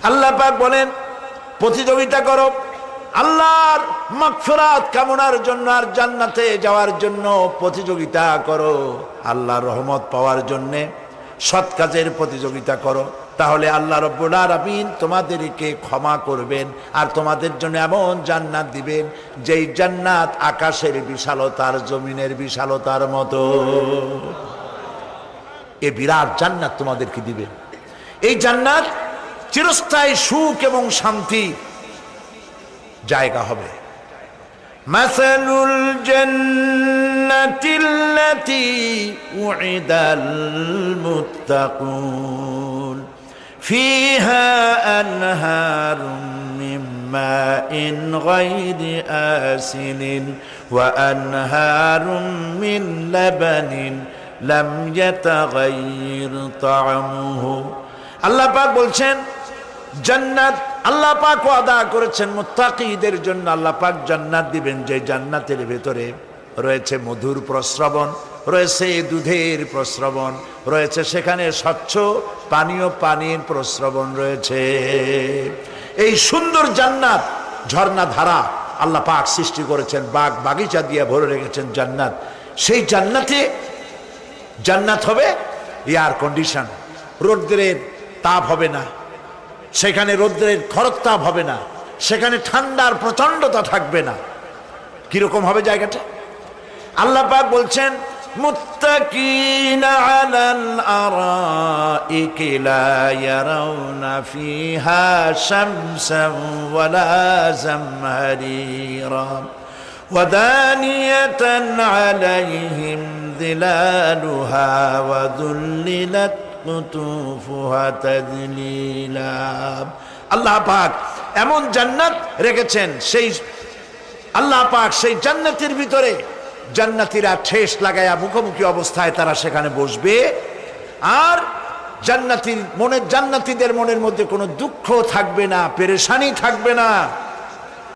আল্লাহ পাক বলেন প্রতিযোগিতা করো আল্লাহর মাগফিরাত কামনার জন্য আর জান্নাতে যাওয়ার জন্য প্রতিযোগিতা করো, আল্লাহর রহমত পাওয়ার জন্য সৎ কাজের প্রতিযোগিতা করো, তাহলে আল্লাহ রাব্বুল আলামিন তোমাদেরকে ক্ষমা করবেন আর তোমাদের জন্য এমন জান্নাত দিবেন যেই জান্নাত আকাশের বিশালতার জমিনের বিশালতার মতো। এই বিরাট জান্নাত তোমাদেরকে দিবেন। এই জান্নাত চিরস্থায়ী সুখ এবং শান্তি জায়গা হবে। মাসালুল জান্নাতিল্লাতী উইদাল মুত্তাকুন ফিহা আনহারুম মিন মাইন গায়রি আসিনিন ওয়া আনহারুম মিন লাবানিন লাম ইয়াতাগায়্যার তা'আমুহু। আল্লাহ পাক বলছেন জান্নাত আল্লাহ পাক ওয়াদা করেছেন মুত্তাকিদের জন্য। আল্লাহ পাক জান্নাত দিবেন যে জান্নাতের ভেতরে রয়েছে মধুর প্রস্রবণ, রয়েছে দুধের প্রস্রবণ, রয়েছে সেখানে স্বচ্ছ পানির প্রস্রবণ রয়েছে। এই সুন্দর জান্নাত ঝর্ণা ধারা আল্লাহ পাক সৃষ্টি করেছেন, বাগ বাগিচা দিয়ে ভরে রেখেছেন জান্নাত। সেই জান্নাত হবে এয়ার কন্ডিশন, রৌদ্রের তাপ হবে না সেখানে, রৌদ্রের খরতাপ হবে না সেখানে, ঠান্ডার প্রচন্ডতা থাকবে না। কিরকম হবে জায়গাটা? আল্লাহ পাক বলছেন মুত্তাকিনা আলাল আরাইকি লা ইয়ারাউনা ফিহা শামসান ওয়ালা জামহারিরা ওয়া দানিয়াতান আলাইহিম যিলালুহা ওয়া যুল্লিলাত কুতুফুহা তাযলিলা। আল্লাহ পাক এমন জান্নাত রেখেছেন, সেই আল্লাহ পাক সেই জান্নাতের ভিতরে জান্নাতীরা ঠেস লাগায়া মুখোমুখি অবস্থায় তারা সেখানে বসবে, আর জান্নাতীদের মনের মধ্যে কোনো দুঃখ থাকবে না, পেরেশানি থাকবে না।